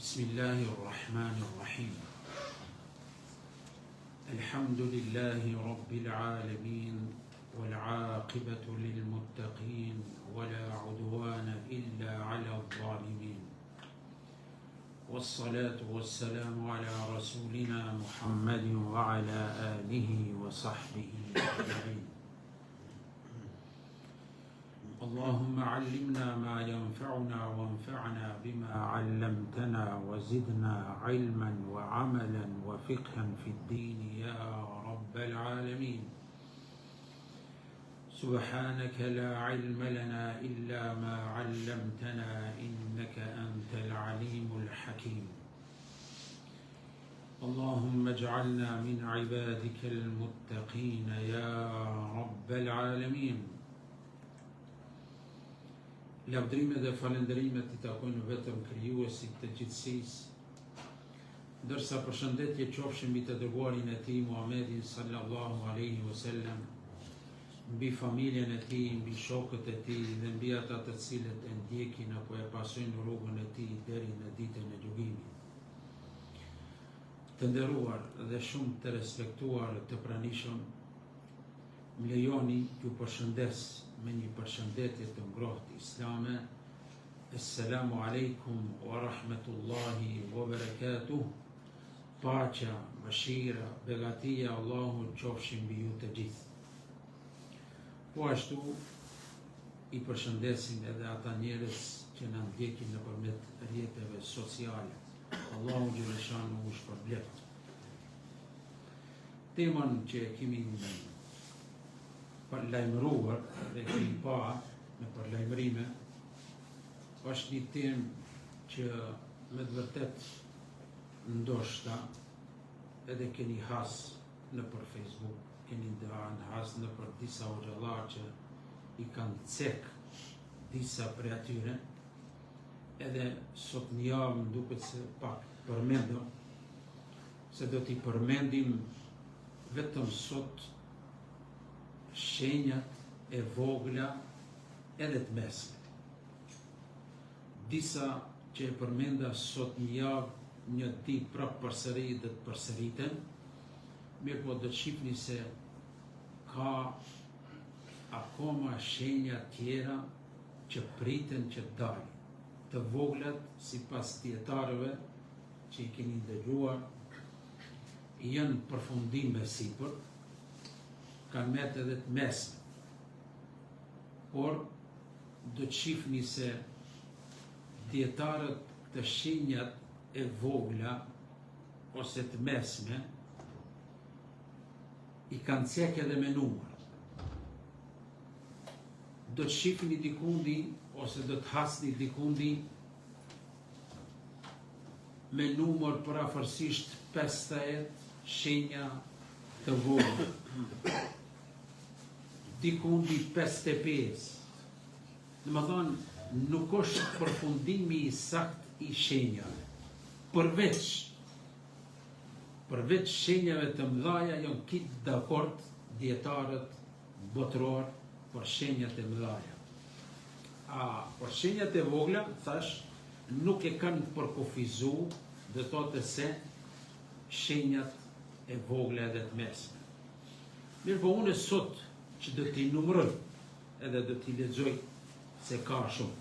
بسم الله الرحمن الرحيم الحمد لله رب العالمين والعاقبة للمتقين ولا عدوان إلا على الظالمين والصلاة والسلام على رسولنا محمد وعلى آله وصحبه أجمعين اللهم علمنا ما ينفعنا وانفعنا بما علمتنا وزدنا علما وعملا وفقها في الدين يا رب العالمين سبحانك لا علم لنا إلا ما علمتنا إنك أنت العليم الحكيم اللهم اجعلنا من عبادك المتقين يا رب العالمين. Lavdrimet dhe falenderimet I takojnë vetëm krijuesit të gjithësisë, ndërsa përshëndetje qofshin mbi të dërguarin e tij Muhammedin sallallahu alaihi wasallam, mbi familjen e tij, mbi shokët e tij dhe mbi ata të cilët e ndjekin apo e pasojnë rrugën e tij deri në ditën e gjykimit. Të nderuar dhe shumë të respektuar të pranishëm, më lejoni t'ju përshëndes me një përshëndetje të ngrohtë islame. Assalamu alaikum wa rahmetullahi wa barakatuh. Paqja, mëshira, begatia Allahut qofshin mbi ju të gjithë. Po ashtu I përshëndesim edhe ata njerëz që na ndjekin nëpërmjet rrjeteve sociale. Allahu xhaleshanu u shpërblet. Temën që kemi përlajmëruar dhe kemi pa me përlajmërime është një temë që me të vërtet ndoshta edhe keni has në për Facebook, keni has në për disa hoxhallar që I kanë cek disa prej atyre, edhe sot një javë më duket se pak përmendëm, se do t'i përmendim vetëm sot shenjat e vogla edhe të mesme. Disa që e përmenda sot një javë, një ditë prapë përsëri dhe të përsëriten, mirë po do të shihni se ka akoma shenja tjera që priten që të dalin. Të voglat, sipas dietarëve që I keni dëgjuar, janë përfundime sipër, kanë met edhe të mesme. Por, do të shihni se dietarët të shenjat e vogla ose të mesme I kanë cek edhe me numër. Do të shihni dikundi ose do të hasni dikundi me numër parafërsisht 50 shenja të vogla. Dikundi 55. Domethënë, nuk është përfundimi I sakt I shenjave. Përveç shenjave të mëdhaja janë kitë dakord dietarët botëror për shenjat e mëdhaja. Për shenjat e vogla, thash, nuk e kanë përkufizu, dhe thotë se shenjat e vogla edhe të mesme. Mirë po unë sot që do t'i numëroj, edhe do t'i lexoj se ka shumë.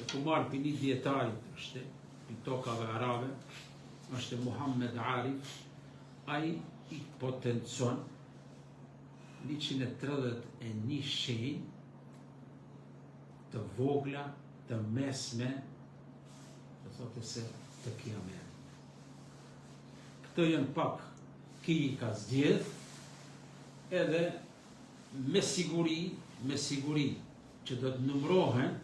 E ku marrë për një dietarit, është për tokave arabe, është Muhammed Arif, ai I potencon 131 shenjë të vogla, të mesme, do thotë se të kiamet. Këto janë pak ki I ka zgjedh, edhe me siguri që do të numërohen,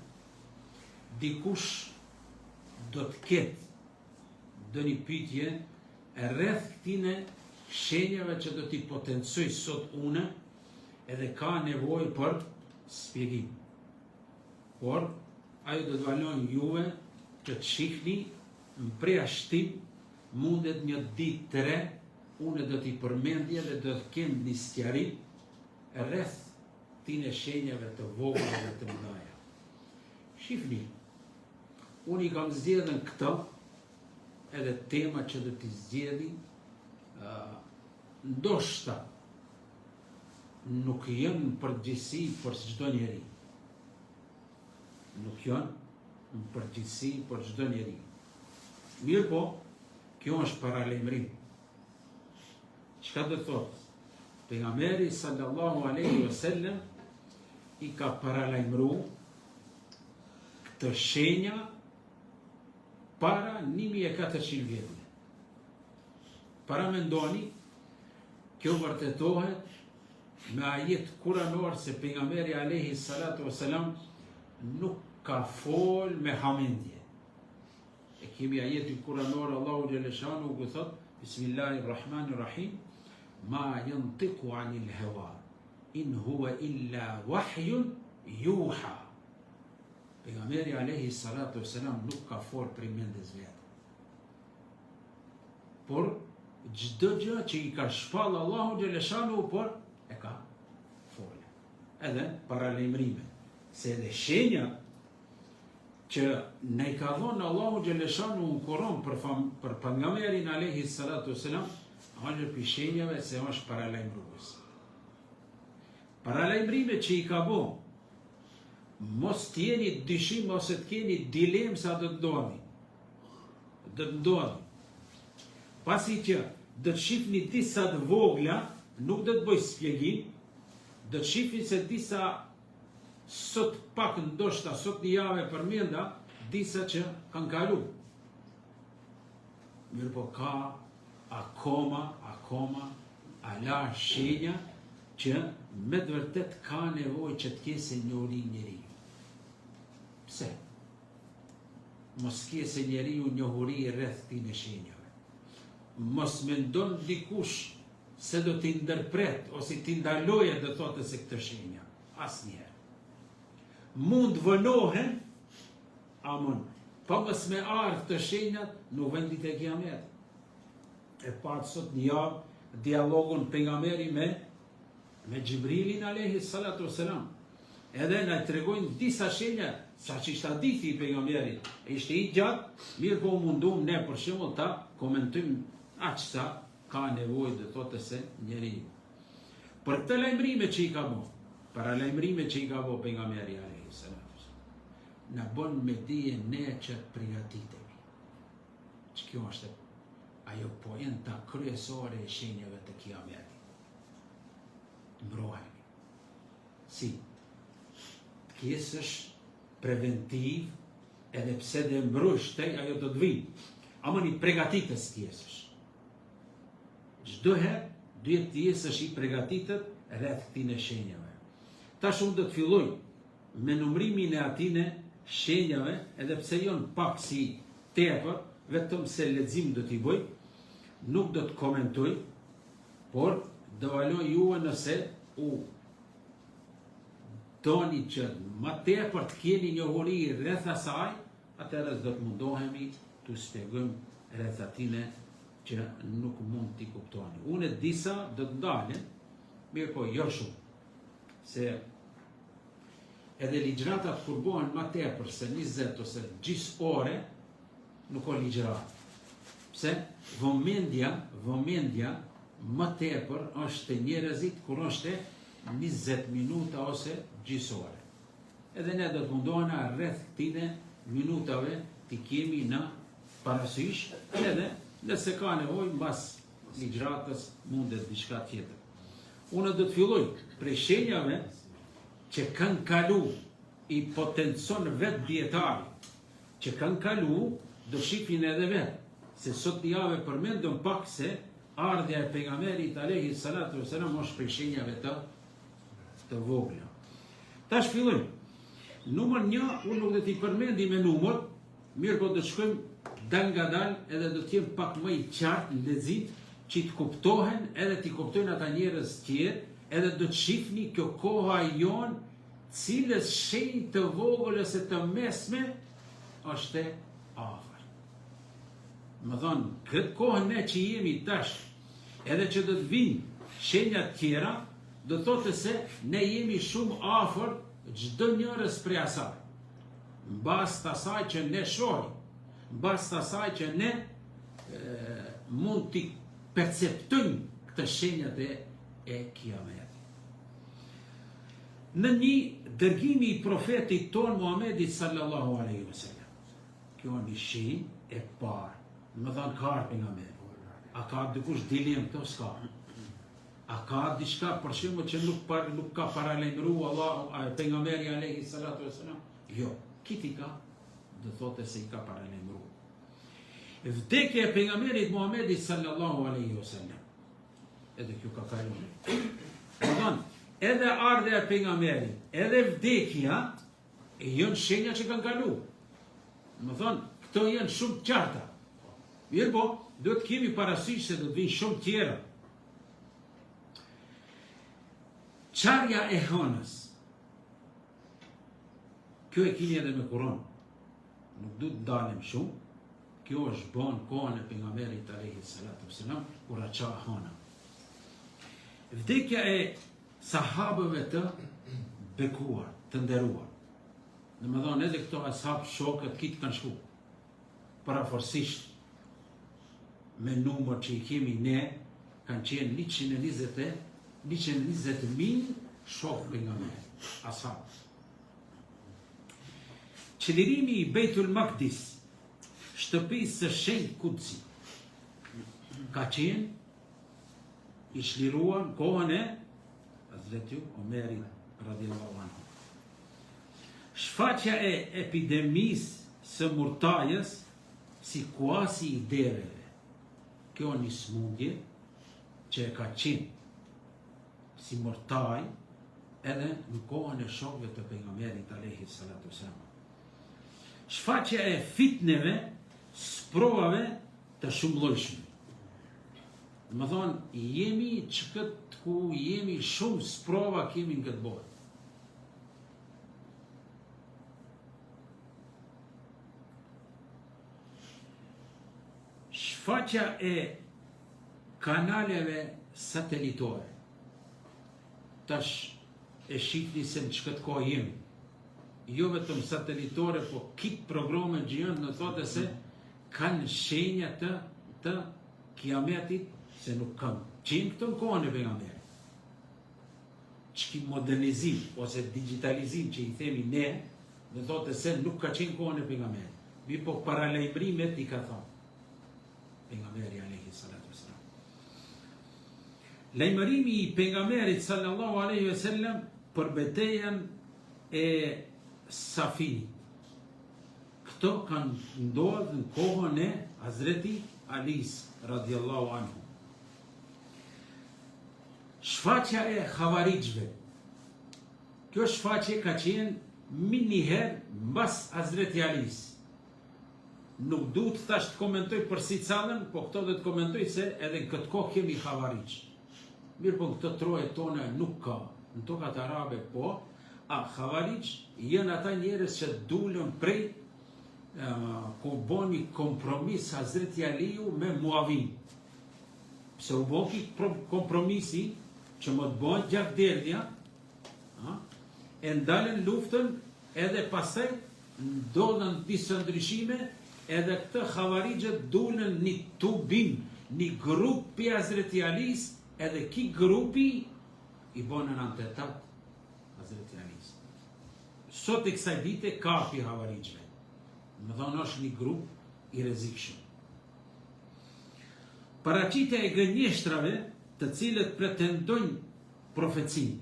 dikush do të ketë dëni pyetje rreth këtine shenjave që do t'i potencoj sot une, edhe ka nevojë për shpjegim. Por, ajo do të valon juve që të shihni në preashtim, mundet një ditë të re, une do t'i përmendje dhe do të kem një sqarim rreth këtine shenjave të vogla dhe të mëdhaja. Shihni, unë I kam zgjedhën këto edhe tema që do t'i zgjedhi, ndoshta nuk janë në përgjithësi për çdo njeri. Nuk janë në përgjithësi për çdo njeri. Mirë po, kjo është paralajmërim. Çka do thotë? Pejgamberi sallallahu alaihi wasallam i ka paralajmëruar këtë shenja para 1400 vjetëve. Para mendoni, kjo vërtetohet me ajet kuranor se pejgamberi alayhi salatu wasalam nuk ka fol me hamendje. E kemi ajetin kuranor, Allahu xhalla shanu ku thot Bismillahirrahmanirrahim, ma yantiqu anil hawa in huwa illa wahyun yuha. Pejgamberi alayhi salatu wasalam nuk ka fol për mendjes vetë. Por çdo gjë që i ka shpall Allahu xhalla shanu por e ka folë. Edhe paralajmërime. Se edhe shenja që ne i ka dhënë Allahu xhalla shanu në Kur'an për pejgamberin alayhi salatu wasalam, është për shenjave se është paralajmërues. Paralajmërime që i ka bo, mos t'jeni dyshim ose t'keni dilemë sa do të ndodhi. Do të ndodhi. Pasi që do të shihni disa të vogla, nuk do të bëj shpjegim, do të shihni se disa sot pak ndoshta sot një javë përmenda disa që kanë kalu. Mirë po ka akoma ala shenja që me të vërtet ka nevojë që të kese njohuri njeriu. Pse? Mos kese njeriu njohuri rreth këtyre shenjave. Mos mendon dikush se do t'i ndërpret ose t'i ndaloje do thotë se këtë shenja. Asnjëherë. Mund vënohen, amon, pa mos me ardhë të shenjat në vendit e kiamet. E patë sot një javë dialogun pejgamberi me Xhibrilin alayhi salatu wasalam. Edhe na tregojnë disa shenja, sa që ishte hadithi i pejgamberit. Ishte i gjatë, mirë po mundum ne për shembull ta komentojmë aq sa ka nevojë të thotë se njeriu. Për këtë lajmërime që i ka bë, para lajmërime që i ka bë pejgamberi alayhi salatu wasalam, na bën me dije ne që të përgatitemi. Ç'kjo është ajo poenta kryesore e shenjave të kiametit. Mbrohemi. Si? T'kjesësh preventiv, edhe pse dhe mbrosh tej, ajo do të vinë. Ama një pregatitës t'jesësh. Çdo herë, duhet t'jesësh i pregatitët rreth këtine shenjave. Tash unë do të filloj me numrimin e atine shenjave, edhe pse janë pak si tepër, vetëm se lexim do t'i bëj, nuk do të komentoj, por do valoj juve nëse u doni që më tepër të keni njohuri rreth asaj, atëherë do të mundohemi t'u shpjegojmë rreth atine që nuk mund t'i kuptoni. Unë disa do të ndalen, mirë po jo shumë, se edhe ligjëratat kur bëhen më tepër se 20 ose gjys ore, nuk ka ligjërat. Pse? Vëmendja më tepër është të njerëzit kur është 20 minuta ose gjysore. Edhe ne do të mundohena rreth këtine minutave t'i kemi në parasysh, edhe nëse ka nevojë mbas ligjëratës mundet diçka tjetër. Unë do të filloj prej shenjave që kanë kalu, i potencon vetë dietari, që kanë kalu, do shifin edhe vetë, se sot javë përmendëm pak se ardhja e pejgamberit alayhi salatu wasalam është prej shenjave të vogla. Tash fillojmë. Numër 1, unë nuk do t'i përmendi me numër, mirë po do të shkojmë dal nga dal, edhe do t'jem pak më i qartë në lexim, që të kuptohen edhe t'i kuptojnë ata njerëz tjerë, edhe do të shihni kjo koha jon, cilës shenjë të vogël ose të mesme është afër. Më thonë, këtë kohën ne që jemi tash, edhe që do të vinë shenjat tjera, do thotë se ne jemi shumë afër çdo njërës prej asaj. Mbas të asaj që ne shohim, mbas të asaj që ne mund t'i perceptojnë këtë shenjat e kiametit. Në një dërgimi i profetit ton Muhamedit sallallahu alaihi wasallam. Kjo një shenjë e parë. Më dhanë ka arë pejgamberi. A ka dikush dilim këto s'ka? A ka diçka për shembull që nuk ka paralajmëruar Allahu pejgamberi alayhi salatu wasalam? Jo, kiti ka, do thotë se I ka paralajmëruar. Vdekja e pejgamberit Muhamedit sallallahu alaihi wasallam. Edhe kjo ka kaluar. Edhe ardha e pejgamberit, edhe vdekja janë shenja që kanë kaluar. Më thonë, këto janë shumë të qarta. Mirë po, duhet kemi parasysh se do të vinë shumë tjera. Qarja e hënës. Kjo e kini edhe me Kur'an. Nuk du të ndalim shumë. Kjo është bën kohën e pejgamberit alayhi salatu wasalam kur qa hëna. Vdekja e sahabëve të bekuar, të nderuar. Domethënë edhe këto ashab shokët kitë kanë shku. Paraforësisht me numër që I kemi ne, kanë qenë 120.000 shokë pejgamberit, ashab. Çlirimi I Beitul Maqdis, shtëpisë së shenjtë Kudsi, ka qenë I çliruar në kohën e Hazreti Omerit radhiyallahu anhu. Shfaqja e epidemisë së murtajës si kuasi I dereve. Kjo një smundje që ka qenë si murtaj edhe në kohën e shokëve të pejgamberit alayhi salatu wasalam. Shfaqja e fitneve, sprovave të shumëllojshme. Më thonë, jemi që këtë ku jemi shumë sprova kemi në këtë botë. Shfaqja e kanaleve satelitore. Tash e shifni se në që këtë kohë jemi. Jo vetëm satelitore, po kitë programe që janë në thotë se kanë shenja të kiametit, se nuk kanë qenë këtë në kohën e pejgamberit. Çki modernizim ose digitalizim që I themi ne, në thotë se nuk ka qenë kohën e pejgamberit. Mi po paralajmërimet I ka thonë pejgamberi alayhi salatu wasalam. Lajmërimi I pejgamberit sallallahu alaihi wasallam për betejën e Safinit. Këto kanë ndodhur në kohën e Hazreti Alis radhiyallahu anhu. Shfaqja e Khawarijve. Kjo shfaqje ka qenë njëherë mbas Hazreti Alis. Nuk du të thash të komentoj për si calën, po këto dhe të komentoj se edhe në këtë kohë kemi Khawarij. Mirë po këtë troje tone nuk ka. Në tokat arabe po, Khawarij janë ata njerëz që dulën prej ku boni kompromis Hazreti Aliu me Muavin. Pse u boki kompromisi që më të bëjnë gjatë derdhja, e ndalën luftën edhe pasaj ndodhen disa ndryshime, edhe këtë Khawarijët dulën një tubim, një grup pi Hazreti Alis, edhe ki grupi I bonën antetat Hazreti Alis. Sot e kësaj dite ka pi Khawarijëve. Më thonë është një grup I rrezikshëm. Paraqitja e gënjeshtrave të cilët pretendojnë profecinë.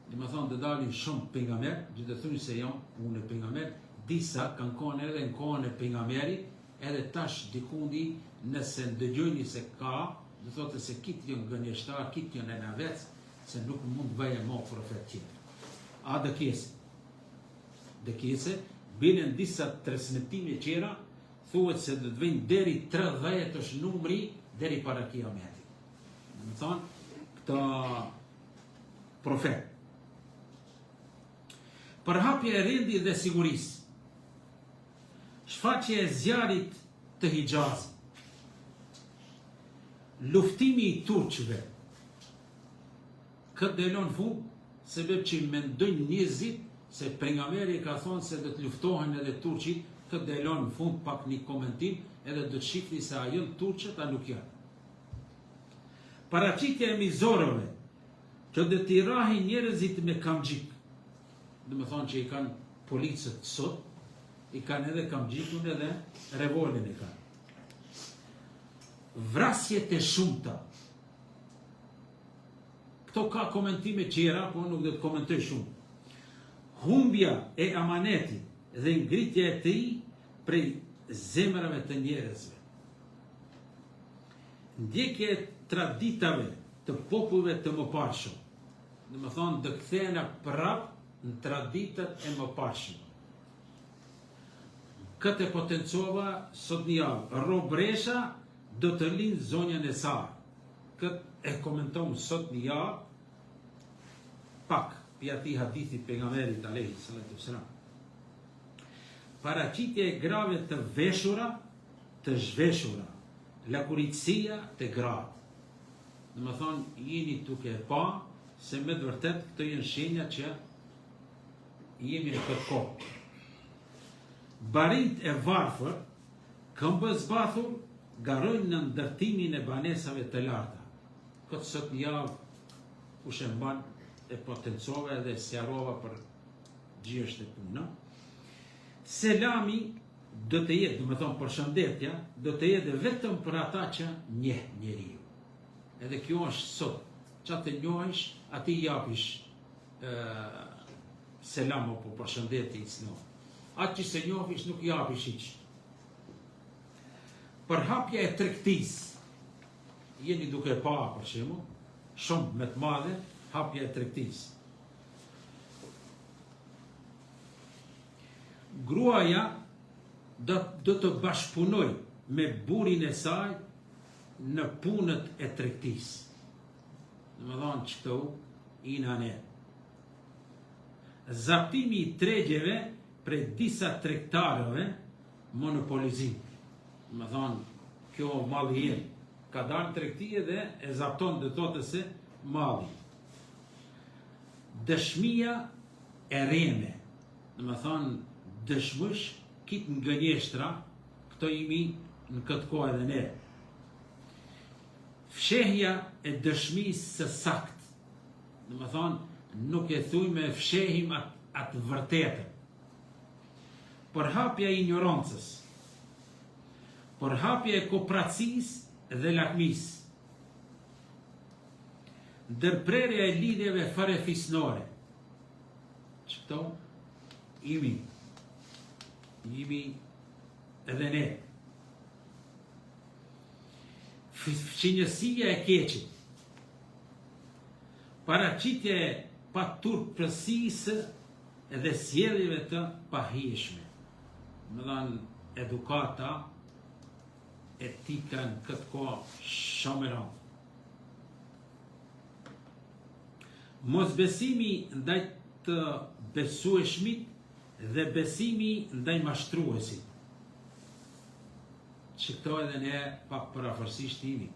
Dhe më thonë të dalin shumë pejgamber, gjithë të thunë se janë unë e pejgamber, disa kanë kohën edhe në kohën e pejgamberit, edhe tash dikundi nëse ndëgjojni se ka, dhe thotë se kitë janë gënjeshtar, kitë janë e navec, se nuk mund të bëje mo profet tjetër. A dëkese. Dëkese, binen disa tresmetime qera, thuhet se do të vëjnë deri 30 është numri deri para kiametit. Dhe më thonë, këta profet. Përhapja e rendi dhe sigurisë. Shfaqja e zjarit të Hijazit. Luftimi I turqëve. Këtë delon fund, sebeb që I mendojnë njerëzit se pejgamberi ka thonë se do të luftohen edhe turqit Këtë delon në fund pak një komentim, edhe do të shifni se a jënë turqët, a nuk janë. Paraqitja e mizorëve, që dhe t'i rahi njerëzit me kamgjik, dhe me thonë që i kanë policët sot, i kanë edhe kamgjikun edhe revolin e kanë. Vrasjet e shumta. Këto ka komentime qera, po nuk dhe të komentoj shumë. Humbja e amanetit dhe ngritja e tij prej zemrave të njerëzve. Ndjekje e traditave të popujve të mëparshëm. Dhe më thonë, dë kthena prap në traditat e mëparshëm. Këtë e potencova sot një javë. Robresha do të linë zonjën e Sarë. Këtë e komentojmë sot një javë, pak, për ati hadithit pejgamberit alayhi salatu wassalam. Paraqitja e grave të veshura, të zhveshura, lakuritësia të gratë. Dhe më thonë, jeni tuke pa, se me të vërtet këto jenë shenja që jemi në këtë kohë. Barit e varfër, këmbës bathur, garojnë në ndërtimin e banesave të larta. Këtë sot një javë u shemban e potencove dhe sjarova për gjësht e puna. Selami do të jetë, do me thonë përshëndetja, do të jetë vetëm për ata që njeh njeriu. Edhe kjo është sot, që të njohish, ati japish selam apo përshëndetje i cno. Atë që se njohish nuk japish iq. Përhapja e tregtisë, jeni duke pa për shembull, shumë me të madhe, hapja e tregtisë. Gruaja do të bashkëpunoj me burin e saj në punët e tregtisë. Në më thonë që këto i në ne. Zaptimi i tregjeve prej disa tregtarëve monopolizim. Në më thonë, kjo malli jenë. Ka dalë tregtie dhe e zapton dhe thotë se malli. Dëshmia e reme. Në më thonë, dëshmësh kitë në gënjeshtra, këto imi në këtë kohë edhe ne. Fshehja e dëshmisë së sakt. Në më thonë, nuk e thuj me fshehim atë vërtetën. Përhapja e ignorancës. Përhapja e kopracisë dhe lakmisë. Ndërprerja e lidhjeve farefisnore. Ç'kto? Imi edhe ne. Fqinjësia e keqit. Paraqitje e paturpësisë edhe sjelljeve të pahishme. Më dhanë edukata, etika në këtë kohë shumë e rëndë. Mosbesimi ndaj të besueshmit dhe besimi ndaj mashtruesit. Që këto edhe ne pak parafërsisht imi.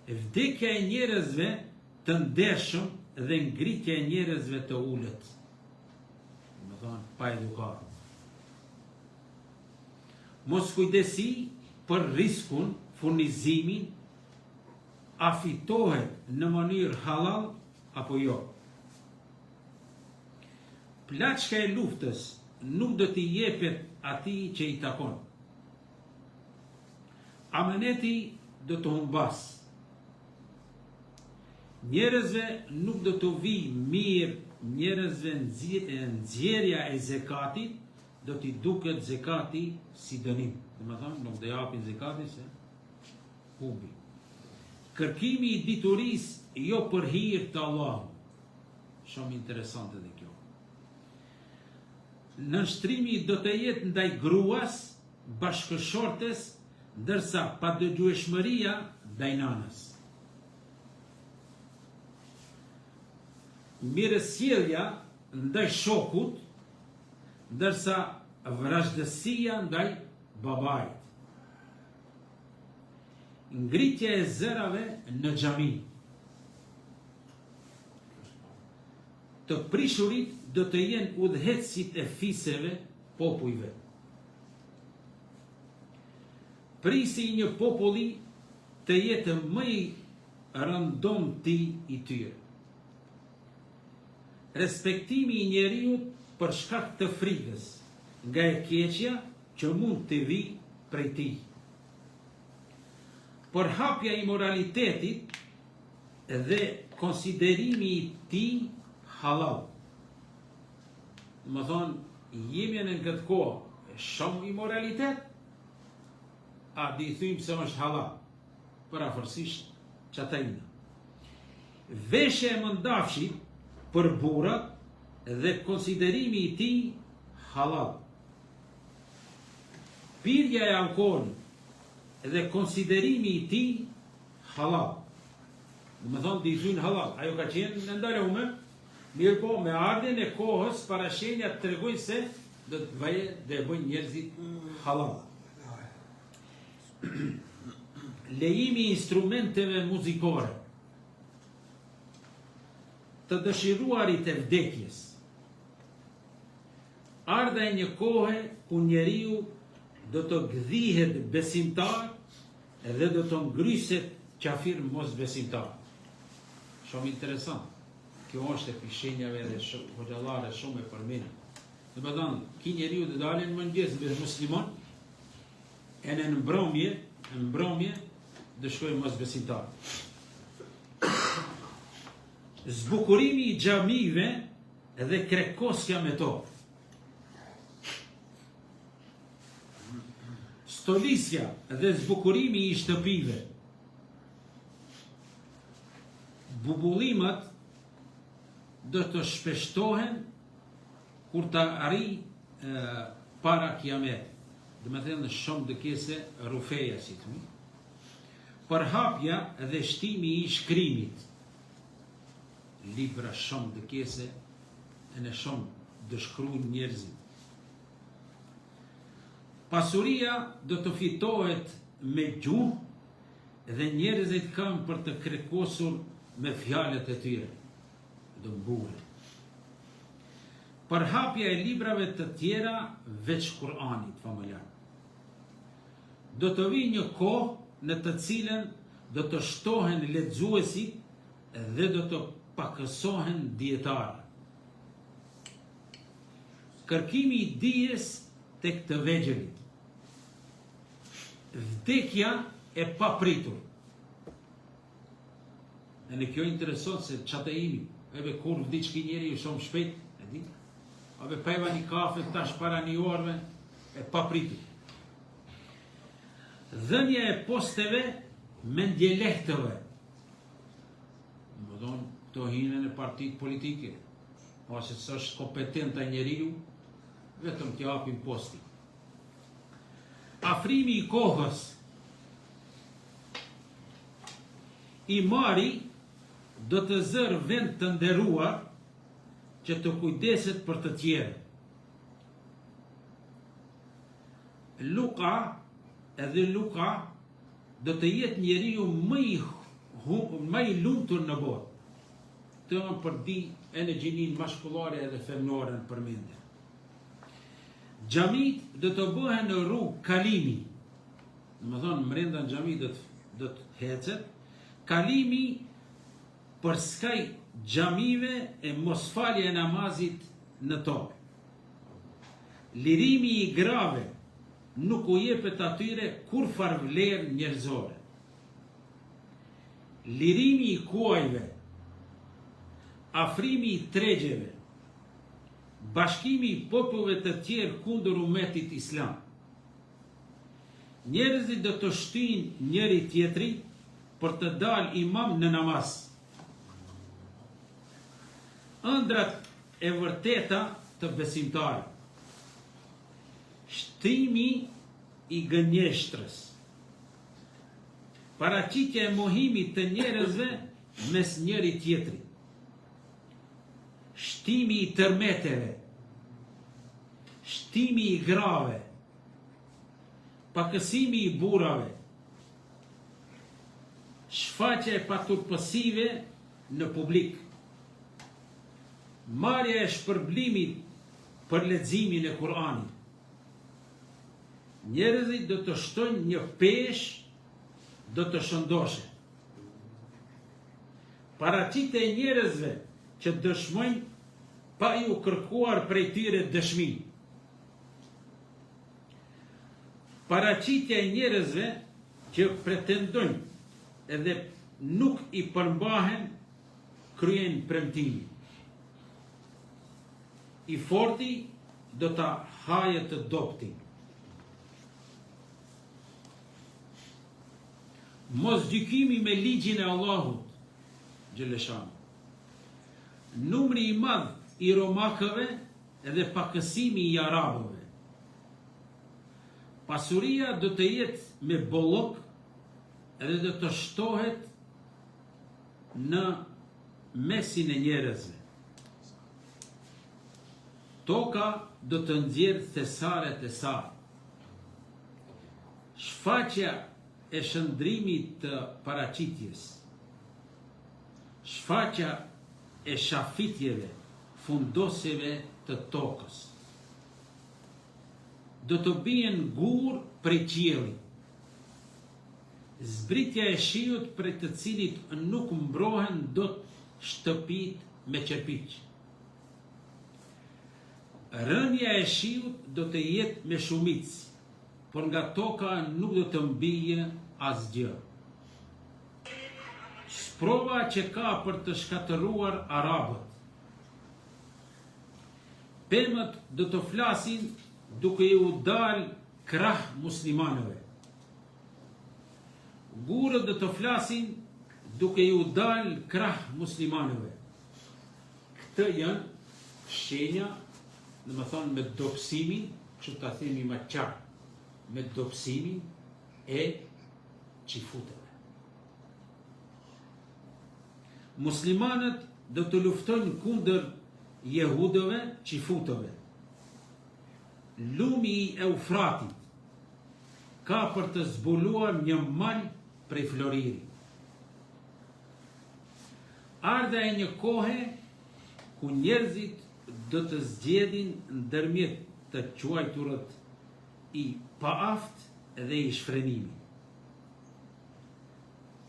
Vdekja e njerëzve të ndershëm dhe ngritja e njerëzve të ulët. Më thonë, pa edukat. Mos kujdesi për riskun, furnizimin, a fitohet në mënyrë halal apo jo. Plaçka e luftës nuk do t'i jepet atij që i takon. Amaneti do të humbas. Njerëzve nuk do të vi mirë, njerëzve nxjerrja e zekatit do t'i duket zekati si dënim. Dhe më thonë, nuk do japin zekati se humbi. Kërkimi i diturisë jo për hir të Allahut. Shumë interesante dhe kjo. Nënshtrimi do të jetë ndaj gruas, bashkëshortes, ndërsa padëgjueshmëria ndaj nanës. Mirësjellja ndaj shokut, ndërsa vrazhdësia ndaj babait. Ngritja e zërave në xhami. Të prishurit do të jenë udhëheqësit e fiseve popujve. Prisi një populli të jetë më i rëndomti i tyre. Respektimi i njeriut për shkak të frikës nga e keqja që mund të vi prej tij. Përhapja i moralitetit dhe konsiderimi i tij halal. Më thonë, jemi në këtë kohë shumë imoralitet, a di thym se është halal, parafërsisht qatajna. Veshje e mëndafshit për burrat dhe konsiderimi i tij halal. Pirja e alkoolit dhe konsiderimi i tij halal. Më thonë, di thyn halal, ajo ka qenë në ndalume, mirë po, me ardhen e kohës, parashenja të tregojnë se do të bëjnë njerëzit halal. Lejimi i instrumenteve muzikore të dëshiruarit e vdekjes. Ardha e një kohe ku njeriu do të gdhihet besimtar dhe do të ngryset qafir mos besimtar. Shumë interesant. Kjo është e pishenjave dhe hoxhallare shumë e përmendë. Dhe më thënë, ki njeriu të dalin mëngjes me muslimon, e në mbrëmje dëshkojnë mos besimtar. Zbukurimi i xhamive dhe krekosja me to. Stolisja dhe zbukurimi i shtëpive. Bubullimat do të shpeshtohen kur të arri para kiamet. Dhe me thënë shumë dëkese rufeja, si të mi. Përhapja dhe shtimi i shkrimit. Libra shumë dëkese e në shumë dëshkruajnë njerëzit. Pasuria do të fitohet me gjuhë dhe njerëzit kanë për të krekosur me fjalët e tyre. Do mbuhen. Përhapja e librave të tjera veç Kur'anit familjar. Do të vi një kohë në të cilën do të shtohen lexuesit dhe do të pakësohen dietarë. Kërkimi i dijes tek të vegjëlit. Vdekja e papritur. E në kjo intereson se qatë e imi, ebe kur vdiq ki njeri ju shumë shpejt, e di? Ebe peva një kafe tash para një orëve, e papritur. Dhënja e posteve me ndjelehtëve. Më donë, të hinën e partit politike, ose së është kompetenta njeriu, vetëm t'ja apin posti. Afrimi i kohës. I mari do të zërë vend të nderuar që të kujdeset për të tjerë. Luka do të jetë njeriu më i lumtur në botë. Të më përdi energjinin mashkullore edhe femnore në përmendje. Xhamit do të bëhen në rrugë kalimi. Në më thonë, mrenda në xhamit do të hecet. Kalimi për skaj xhamive e mosfalje e namazit në tokë. Lirimi i grave nuk u jepet atyre kur farvlerë njerëzore. Lirimi i kuajve, afrimi i tregjeve, bashkimi i popujve të tjerë kundër umetit islam. Njerëzit do të shtyjnë njëri tjetri për të dalë imam në namaz. Ëndrat e vërteta të besimtarit. Shtrimi i gënjeshtrës. Paraqitja e mohimit të njerëzve mes njëri tjetrit. Shtimi i tërmeteve. Shtimi i grave. Pakësimi i burrave. Shfaqja e paturpësive në publik. Marrja e shpërblimit për leximin e Kur'anit. Njerëzit do të shtojnë një peshë, do të shëndoshe. Paraqitja e njerëzve që dëshmojnë pa ju kërkuar prej tyre dëshmi. Paraqitja e njerëzve që pretendojnë edhe nuk i përmbahen kryen premtimin. I forti do ta hajë të doptin. Mos gjykimi me ligjin e Allahut, Gjeleshan. Numri i madh i romakëve edhe pakësimi i arabëve. Pasuria do të jetë me bollok edhe do të shtohet në mesin e njerëzve. Toka do të nxjerrë thesaret e saj. Shfaqja e shëndrimit të paraqitjes. Shfaqja e shafitjeve, fundosjeve të tokës. Do të bien gur prej qiellit. Zbritja e shiut prej të cilit nuk mbrohen dot shtëpit me qerpiq. Rënja e shiut do të jetë me shumicë, por nga toka nuk do të mbije asgjë. Sprova që ka për të shkatëruar arabët. Pemët do të flasin duke u dalë krah muslimanëve. Gurët do të flasin duke u dalë krah muslimanëve. Këtë janë shenja, dhe më thonë me dobësimin, që ta themi më qartë, me dobësimin e qifutëve. Muslimanët do të luftojnë kundër jehudëve, qifutëve. Lumi i Eufratit ka për të zbuluar një mal prej floriri. Ardha e një kohe ku njerëzit do të zgjedhin ndërmjet të quajturët i paaft dhe i shfrenimit.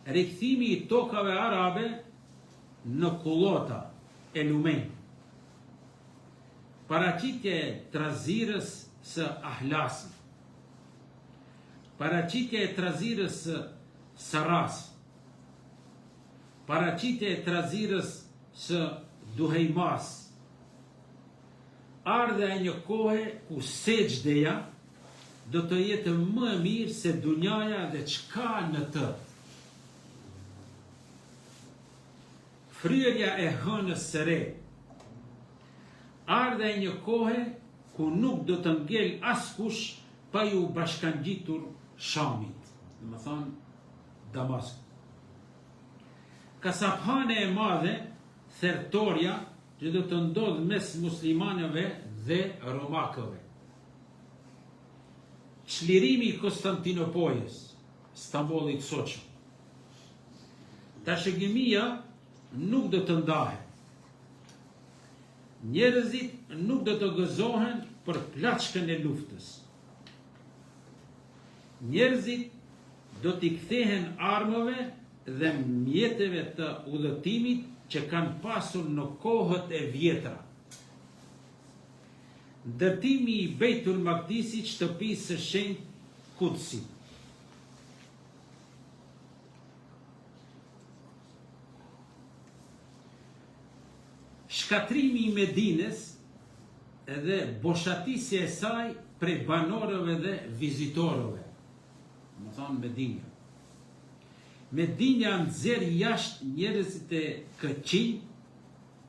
Rikthimi i tokave arabe në kullota e lumen. Paraqitja e trazirës së Ahlasit. Paraqitja e trazirës së Saras. Paraqitja e trazirës së Duhejmas. Ardha e një kohe ku sejdëja do të jetë më mirë se dunjaja dhe çka në të. Fryrja e hënës së re. Ardha e një kohe ku nuk do të ngel askush pa ju bashkangjitur Shamit, dhe më thonë Damask. Kasaphane e madhe, thertorja, që do të ndodhë mes muslimanëve dhe romakëve. Çlirimi i Konstantinopolës, Stambollit soqëm. Tashëgimia nuk do të ndahet. Njerëzit nuk do të gëzohen për plaçkën e luftës. Njerëzit do t'i kthehen armëve dhe mjeteve të udhëtimit që kanë pasur në kohët e vjetra. Ndërtimi i Beitul Maqdisit, shtëpisë së shenjtë Kudsit. Shkatrimi i Medines edhe boshatisja e saj prej banorëve dhe vizitorëve. Më thonë Medinja. Medinja nxjerr jashtë njerëzit e këqij,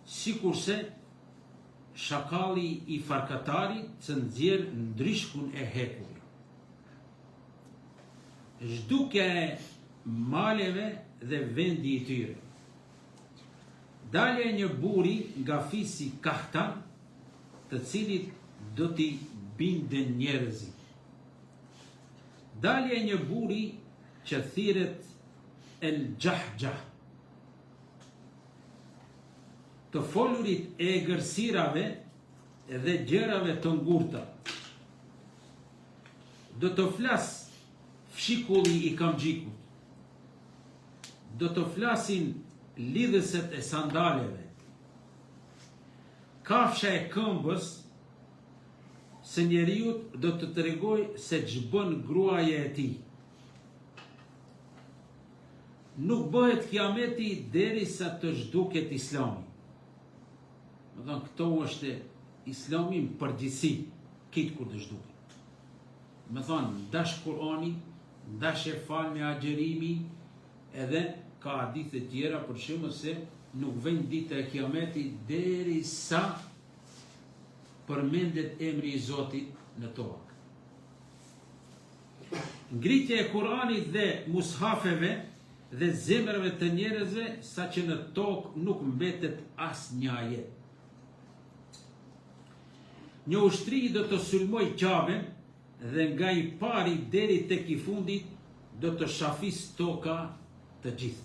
sikurse shakalli i Farkatarit që nxjerr ndryshkun e hekur. Zhdukja e maleve dhe vendi i tyre. Dalja e një buri nga fisi Kahtan, të cilit do t'i binden njerëzit. Dalja e një buri që thirret El Gjahgjah. Të folurit e egërsirave dhe gjërave të ngurta. do të flas fshikulli i kamxhikut, do të flasin lidhëset e sandaleve, kafsha e këmbës, se njeriut do të tregoj se ç'bën gruaja e tij. Nuk bëhet kiameti derisa të zhduket Islami. Më thënë, këto është Islami në përgjithësi, kitë kur të zhduket. Më thënë, ndash Kurani, ndash e fal me agjerimi, edhe ka hadithe tjera për shembull se nuk vjen dita e kiametit derisa përmendet emri i Zotit në tokë. Ngritja e Kuranit dhe mushafeve dhe zemrave të njerëzve, sa që në tokë nuk mbetet asnjë ajet. Një ushtri do të sulmoj Kaben dhe nga i pari deri tek i fundit do të shafis toka të gjithë.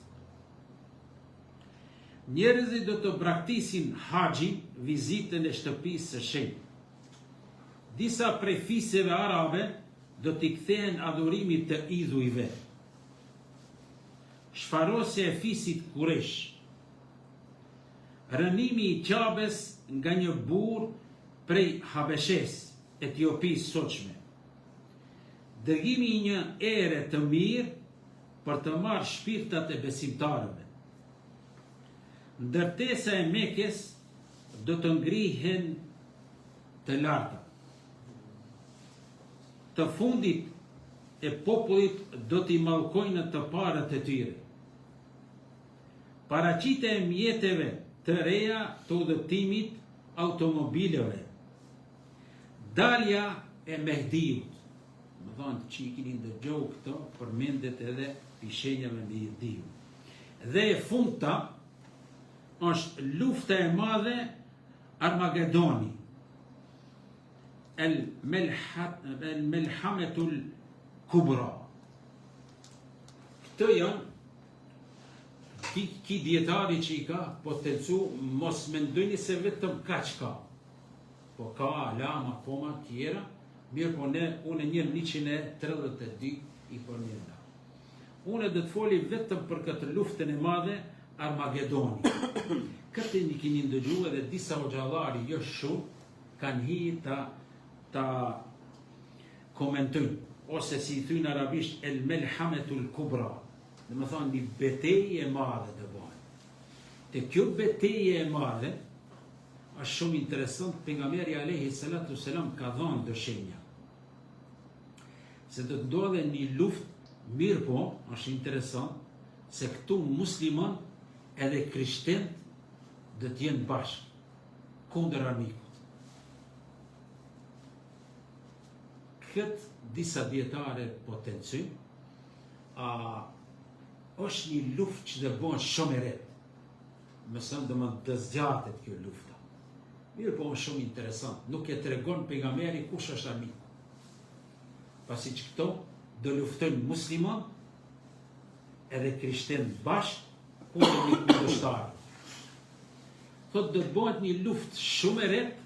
Njerëzit do të braktisin haxhin, vizitën e shtëpisë së shenjtë. Disa prej fisëve arabe do t'i kthehen adhurimit të idhujve. Shfarosja e fisit Kuresh. Rënimi i Qabes nga një burr prej Habeshes, Etiopisë sotshme. Dërgimi i një ere të mirë për të marrë shpirtat e besimtarëve. Ndërtesa e Mekes do të ngrihen të larta. Të fundit e popullit do t'i mallkojnë të parët e tyre. Paraqitja e mjeteve të reja të udhëtimit automobileve. Dalja e Mehdiut. Më thonë që i keni ndëgjohur këto, përmendet edhe pishenjave me Mehdiut. Dhe e fundta është lufta e madhe Armagedoni. El Melhametul Kubra. Këto janë ki djetari që i ka potencu, mos mendojni se vetëm kaq ka. Po ka alama koma tjera, mirë po unë njërë 132 i përmenda. Unë dhe të foli vetëm për këtë luftën e madhe Armagedoni. Këtë një kini ndëgju edhe disa hoxhallari jo shumë kanë hi ta komentojnë, ose si i thujnë arabisht El Melhametul Kubra. Dhe më thonë një betejë e madhe të bëjnë. Te kjo betejë e madhe është shumë interesant, pejgamberi alayhi salatu selam ka dhënë dëshenja. Se do të ndodhe një luftë mirë, po është interesant se këtu musliman edhe krishterët do të jenë bashkë kundër armikut. Këtë disa dietare potencojnë, është një luftë që dhe bënë shumë e retë. Mësën dhe më të zgjatet kjo lufta. Mirë po është shumë interesant. Nuk e tregon pejgamberi kush është armiku. Pasi që këto do luftojnë musliman edhe krishterë bashkë kundër një kundërshtar. Thotë do të bëhet një luftë shumë e retë,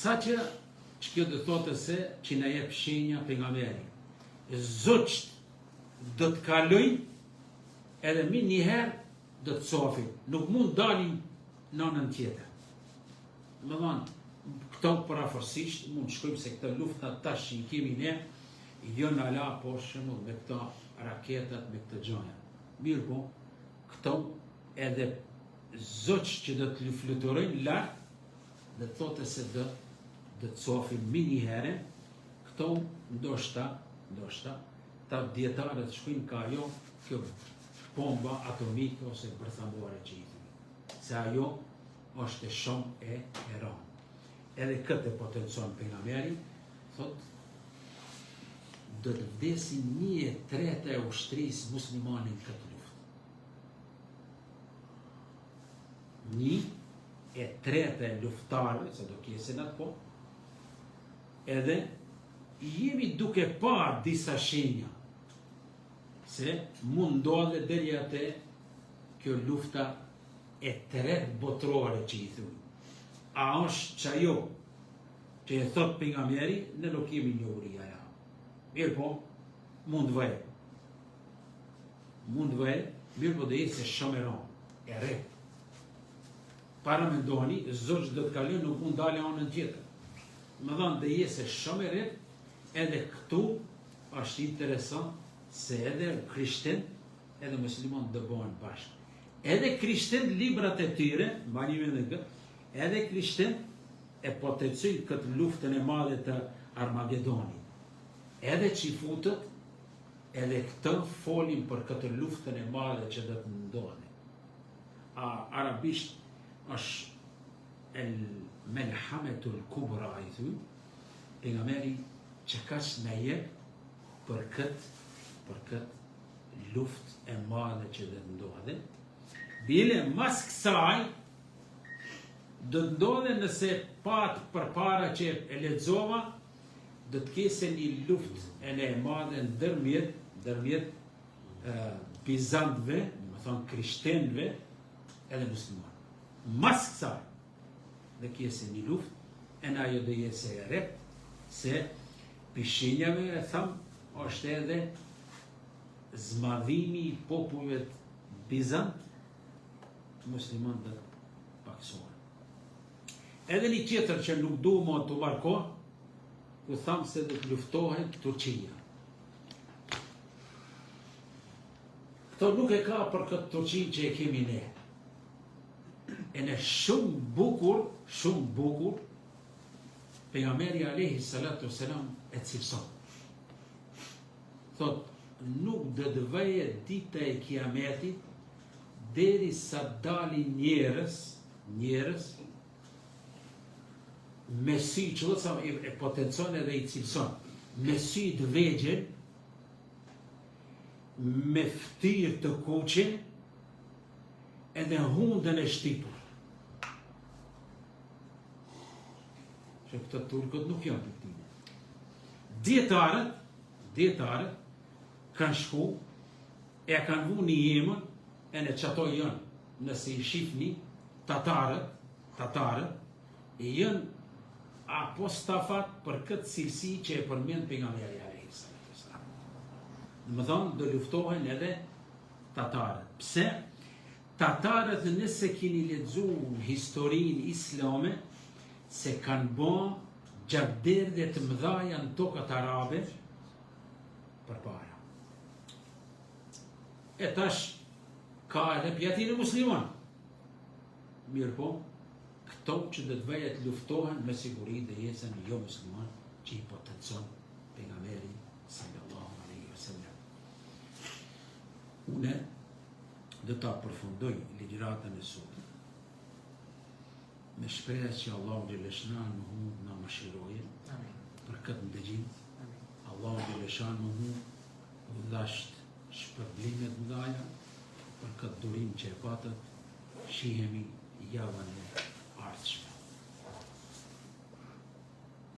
sa që kjo do thotë se që na jep shenja pejgamberi. Zogjt do të kalojnë edhe mi njëherë do të cofin. Nuk mund dalin në anën tjetër. Më dhanë, këto parafërsisht mund shkojmë se këtë lufta tash që i kemi ne, jo në ala po shembull me këto raketat, me këtë gjoja. Mirë po, këto edhe zoq që do të fluturojnë lartë, dhe thote se do të cofin mi njëherë, këto ndoshta, ta djetarët shkujnë ka ajo kjo bomba atomike ose bërthambore që i thujnë. Se ajo është shumë e rëndë. Edhe këtë potencion pejgamberi, thot, do të vdesin 1/3 e ushtrisë muslimanin këtë luftë. 1/3 e luftarëve, se do kjesin atë po, edhe jemi duke parë disa shenja se mund ndodhe deri atë kjo lufta e tretë botërore që i thujnë. A është që ajo që e thot pejgamberi, ne nuk kemi njohuria ja. Mirë po, mund vëj. Mirë po dhe jetë se shëmeron, e re. Para me ndoni, zot që do të kalën nuk mund dalë anën tjetër. Më dhanë dhe jetë se shëmeret, edhe këtu është interesant se edhe krishtin, edhe musliman dëbohen bashkë. Edhe krishtin librat e tyre, mbani me dhe edhe krishtin e potencojnë këtë luftën e madhe të Armagedonit. Edhe që i futët, edhe këtë folin për këtë luftën e madhe që do të ndodhi. Arabisht është el melhametul kubra, i thuj, pejgamberi që kaç na jep për këtë luftë e madhe që do të ndodhi. Bile mas kësaj do të ndodhe nëse pat përpara që e lexova, do të kese një luftë e madhe ndërmjet Bizantëve, më thonë krishterëve edhe muslimanëve. Mas kësaj do kese një luftë, e na ajo do jetë se e rep, se pishinjave e tham, është edhe zmadhimi i popujve Bizant, musliman dhe paksohen. Edhe një tjetër që nuk du më të marko, ku thamë se dhe të luftohen Turqia. Këto nuk e ka për këtë Turqin që e kemi ne. E në shumë bukur, pejgamberi alayhi salatu selam e cilëson. Thot, nuk dhe dëveje dita e kiametit, deri sa dalin njerës, me sy që e potencon edhe i cilëson, me sy të vegjel, me ftyrë të kuqe, edhe hundën e shtipur. Që këto turkët nuk janë të këtine. Djetarët kanë shku, e kanë vu një jemën, e në qëto janë, nëse i shifni, tatarët, e janë apostafat për këtë cilësi që e përmend pejgamberi alayhi salatu wasalam. Më thonë, do luftohen edhe tatarët. Pse? Tatarët nëse kini lexu historinë islame, se kanë bon gjabderdhe të mëdhaja në tokët arabe përpara. E tash ka edhe pjatin e musliman. Mirë po, këto që dhe të vejet luftohen me siguri dhe jesën jo musliman që i potencon pejgamberi sallallahu alaihi wasallam. Une dhe ta përfundoj ligjëratën e sotit me shpresë që Allahu xhaleshanuhu na mëshiroje për këtë ndëgjim. Allahu xhaleshanuhu dhasht shpërblimet mëdhaja për këtë durim që e patët, shihemi javën e